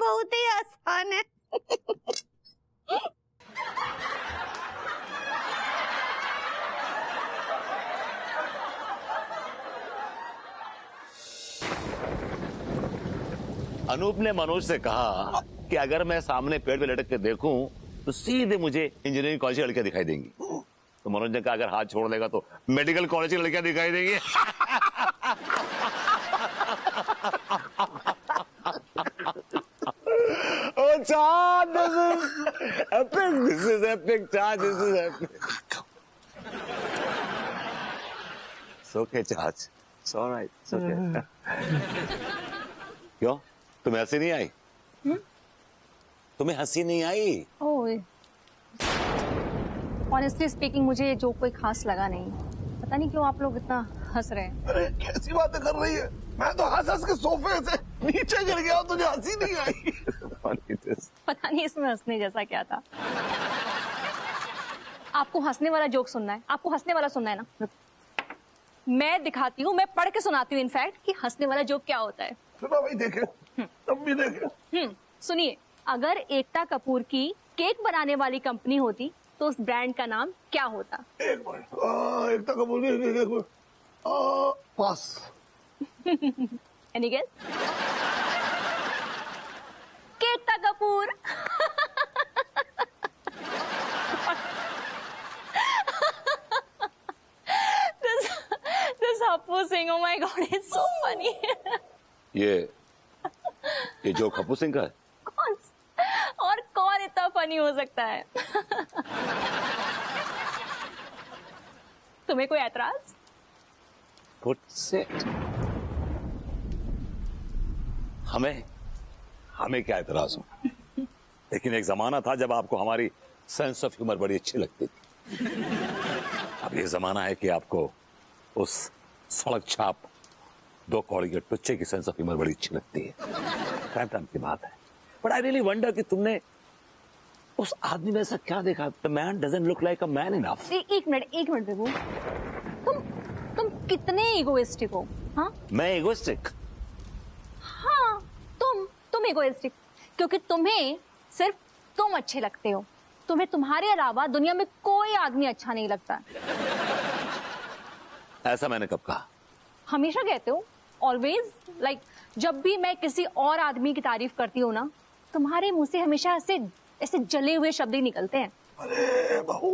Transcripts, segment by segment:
बहुत ही आसान है। अनूप ने मनोज से कहा कि अगर मैं सामने पेड़ पे लटक के देखूं तो सीधे मुझे इंजीनियरिंग कॉलेज की लड़कियां दिखाई देंगी। तो मनोज ने कहा अगर हाथ छोड़ देगा तो मेडिकल कॉलेज की लड़कियां दिखाई देंगी। Oh, Chad, this is epic. This is epic, Chad. This is epic. It's okay, Chad. It's all right. It's okay. क्यों? तुम्हें हंसी नहीं आई? तुम्हें हंसी नहीं आई? ऑनेस्टली स्पीकिंग मुझे ये जोक कोई खास लगा नहीं। पता नहीं क्यों आप लोग इतना हंस रहे हैं। अरे कैसी बातें कर रही है? मैं तो हंस के सोफे से नीचे गिर गया, तुझे हंसी नहीं आई? पता नहीं इसमें हंसने जैसा क्या था। आपको हंसने वाला जोक सुनना है? आपको हंसने वाला सुनना है ना? मैं दिखाती हूँ, मैं पढ़ के सुनाती हूँ इनफैक्ट कि हंसने वाला जोक क्या होता है। सुना भाई, देखे तब भी देखे। सुनिए, अगर एकता कपूर की केक बनाने वाली कंपनी होती तो उस ब्रांड का नाम क्या होता? एक मिनट, एकता कपूर की पास। Any guess? केकता Kapoor. this Happu Singh, oh my God, it's so funny. ये जोक हप्पू सिंह का है? और कौन इतना फनी हो सकता है? तुम्हें कोई ऐतराज? हमें क्या ऐतराज हो? लेकिन एक जमाना था जब आपको हमारी सेंस ऑफ ह्यूमर बड़ी अच्छी लगती थी। अब ये जमाना है कि आपको उस सड़क छाप दो कौड़ी के टुच्चे की सेंस ऑफ ह्यूमर बड़ी अच्छी लगती है। टाइम की बात है। बट आई रियली वंडर कि तुमने उस आदमी में ऐसा क्या देखा? The man doesn't look like a man enough. एक मिनट विभू, तुम कितने इगोइस्टिक हो? हाँ, मैं इगोइस्टिक? हाँ, तुम इगोइस्टिक, क्योंकि तुम्हें सिर्फ तुम अच्छे लगते हो। तुम्हें तुम्हारे अलावा दुनिया में कोई आदमी अच्छा नहीं लगता। ऐसा मैंने कब कहा? हमेशा कहते हो, ऑलवेज। लाइक जब भी मैं किसी और आदमी की तारीफ करती हूँ ना, तुम्हारे मुंह से हमेशा ऐसे जले हुए शब्द ही निकलते हैं। अरे बहू,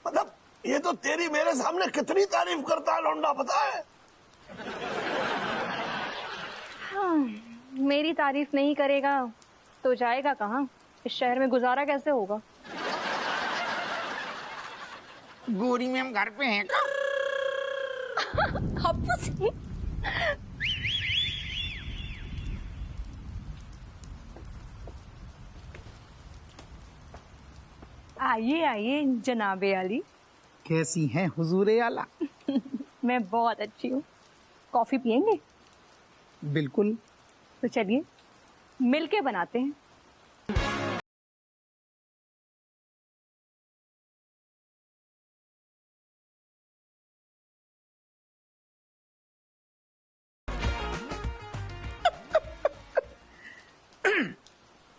मतलब ये तो तेरी मेरे सामने कितनी तारीफ करता है लौंडा, पता है? हाँ, मेरी तारीफ नहीं करेगा तो जाएगा कहाँ? इस शहर में गुजारा कैसे होगा? गोरी मैम घर पे हैं क्या? हप्पू सिंह, आइए आइए जनाबे अली। कैसी हैं हुजूरे आला? मैं बहुत अच्छी हूँ। कॉफी पियेंगे? बिल्कुल। तो चलिए मिलके बनाते हैं।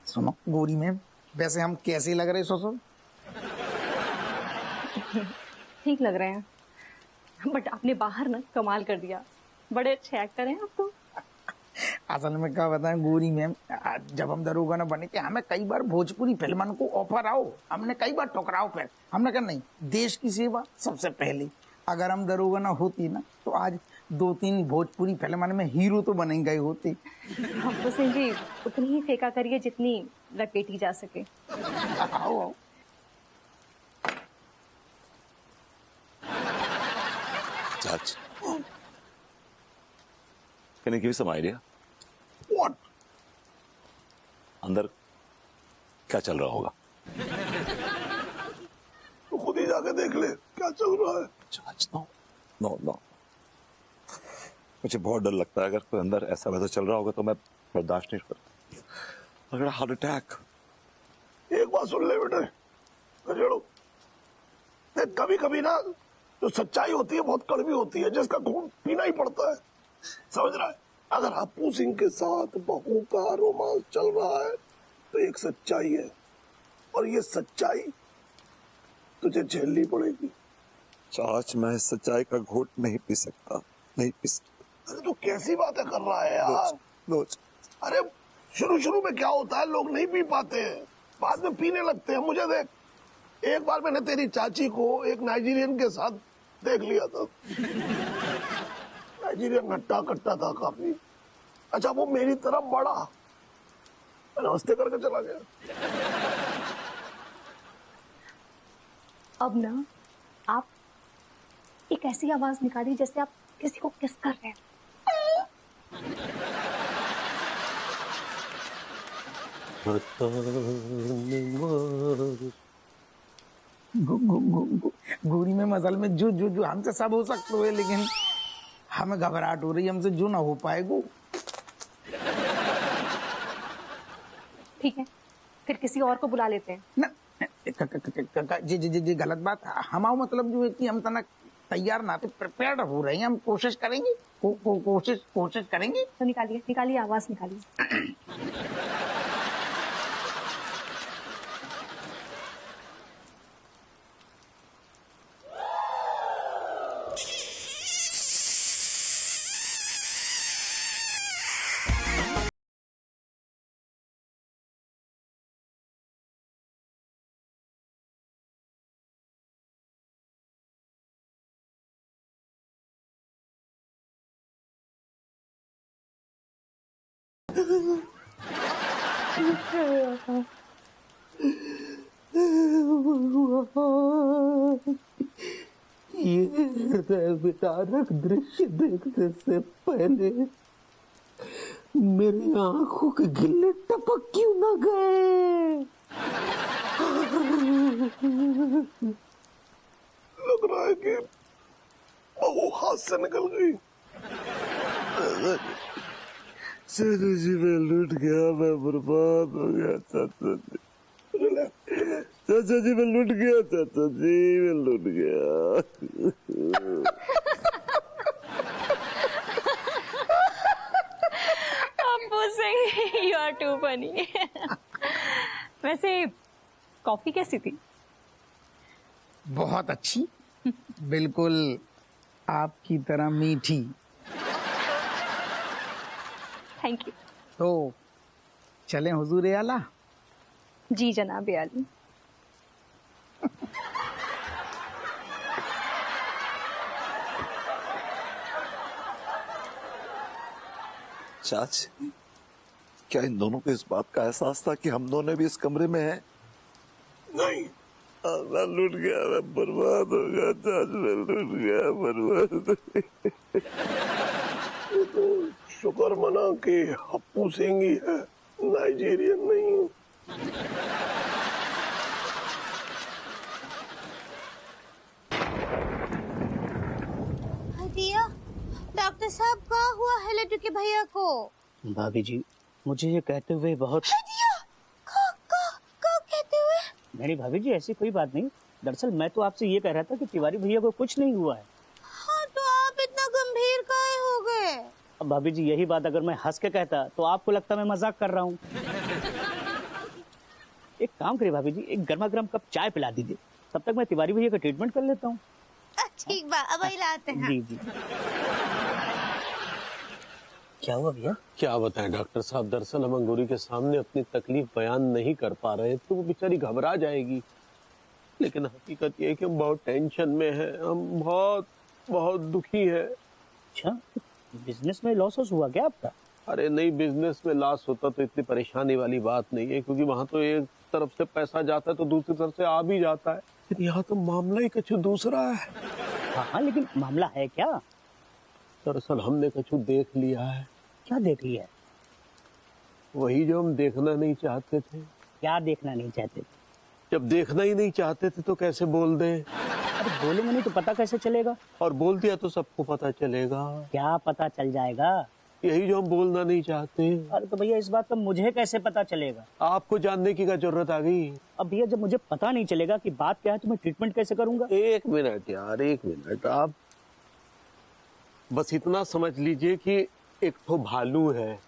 सुनो गोरी मैम, वैसे हम कैसे लग रहे ससुर? ठीक लग रहे हैं, बट आपने बाहर ना कमाल कर दिया। बड़े अच्छे एक्टर हैं आप तो। असल में क्या बताएं गोरी मैम, जब हम दरोगा ना बने थे, हमें कई बार भोजपुरी फिल्मन को ऑफर आओ, हमने कई बार ठुकराओ, फिर हमने कहा नहीं, देश की सेवा सबसे पहले। अगर हम दरोगा ना होती ना तो आज 2-3 भोजपुरी फिल्मन में हीरो तो बने गए होते। हप्पू सिंह जी, उतनी ही फेंका करिए जितनी लपेटी जा सके। आओ आओ। Judge, can you give me some idea? What? अंदर क्या चल रहा होगा? तो खुद ही जाके देख ले क्या चल रहा है। Judge, no. मुझे बहुत डर लगता है, अगर कोई अंदर ऐसा वैसा चल रहा होगा तो मैं बर्दाश्त नहीं करता। अगर हार्ट अटैक। एक बात सुन ले बेटे, कभी कभी ना जो सच्चाई होती है बहुत कड़वी होती है, जिसका खून पीना ही पड़ता है, समझ रहा है? अगर हप्पू सिंह के साथ बहू का रोमांस चल रहा है तो एक सच्चाई है, और ये सच्चाई तुझे झेलनी पड़ेगी। चाच, मैं इस सच्चाई का घोट नहीं पी सकता, नहीं पी सकता। अरे तू कैसी बातें कर रहा है यार? नोच। अरे शुरू में क्या होता है, लोग नहीं पी पाते हैं, बाद में पीने लगते हैं। मुझे देख, एक बार मैंने तेरी चाची को एक नाइजीरियन के साथ देख लिया था। नाइजीरियन हट्टा कट्टा था काफी। अच्छा, वो मेरी तरफ बढ़ा, मैं नमस्ते करके चला गया। अब ना आप एक ऐसी आवाज निकालिए जैसे आप किसी को किस कर रहे हैं। गोरी में मसल में जो हमसे सब हो सकते हुए, लेकिन हमें घबराहट हो रही है, हमसे जो ना हो पाएगा। ठीक है, फिर किसी और को बुला लेते हैं ना जी गलत बात। हमारा मतलब जो है कि हम तना तैयार ना थे, प्रिपेयर्ड हो रहे हैं, हम कोशिश करेंगे, कोशिश करेंगे। तो निकालिए आवाज निकालिए। ये हृदय विदारक दृश्य देखने से पहले मेरी आंखों के गिल्ले टपक क्यों न गए? लग रहा है कि बहू हाथ से निकल गई। चाचा जी, मैं लूट गया, मैं बर्बाद हो गया चाचा जी। चाचा जी, मैं लूट गया, चाचा जी, मैं लूट गया। You are too funny. वैसे कॉफी कैसी थी? बहुत अच्छी, बिल्कुल आपकी तरह मीठी। Thank you. तो चलें हुजूर आला? जी जनाब आली। चाच, क्या इन दोनों को इस बात का एहसास था कि हम दोनों भी इस कमरे में हैं? नहीं, मैं लूट गया, मैं बर्बाद हो गया चाच, मैं लूट गया, बर्बाद। ये तो शुक्र मना कि हप्पू सिंह ही है, नाइजीरियन नहीं हूँ। दिया डॉक्टर साहब, क्या हुआ है लड्डू के भैया को? भाभी जी, मुझे ये कहते हुए बहुत दिया का कहते हुए? नहीं भाभी जी, ऐसी कोई बात नहीं। दरअसल मैं तो आपसे ये कह रहा था कि तिवारी भैया को कुछ नहीं हुआ है। हाँ, तो आप इतना गंभीर काहे हो गए? अब भाभी जी, यही बात अगर मैं हंस के कहता तो आपको लगता मैं मजाक कर रहा हूँ। एक काम करिए भाभी जी, एक गर्मा गर्म कप चाय पिला दीजिए, तब तक मैं तिवारी भैया का ट्रीटमेंट कर लेता हूँ। ठीक बा, अब ही लाते हैं। जी जी। क्या हुआ भैया? क्या बताएं डॉक्टर साहब, दरअसल हम अंगूरी के सामने अपनी तकलीफ बयान नहीं कर पा रहे तो वो बेचारी घबरा जाएगी, लेकिन हकीकत ये है कि हम बहुत टेंशन में हैं, हम बहुत बहुत दुखी हैं। अच्छा, बिजनेस में लॉस हुआ क्या आपका? अरे नहीं, बिजनेस में लॉस होता तो इतनी परेशानी वाली बात नहीं है, क्योंकि वहाँ तो एक तरफ से पैसा जाता है तो दूसरी तरफ से आ भी जाता है, लेकिन यहाँ तो मामला ही कुछ दूसरा है। हाँ, लेकिन मामला है क्या? दरअसल हमने कुछ देख लिया है। क्या देख लिया है? वही जो हम देखना नहीं चाहते थे। क्या देखना नहीं चाहते थे? जब देखना ही नहीं चाहते थे तो कैसे बोल दें? अरे बोलेंगे नहीं तो पता कैसे चलेगा? और बोल दिया तो सबको पता चलेगा। क्या पता चल जाएगा? यही जो हम बोलना नहीं चाहते। अरे तो भैया, इस बात का मुझे कैसे पता चलेगा? आपको जानने की क्या जरूरत आ गई? अब भैया, जब मुझे पता नहीं चलेगा कि बात क्या है तो मैं ट्रीटमेंट कैसे करूंगा? एक मिनट यार, एक मिनट। आप बस इतना समझ लीजिए कि एक तो भालू है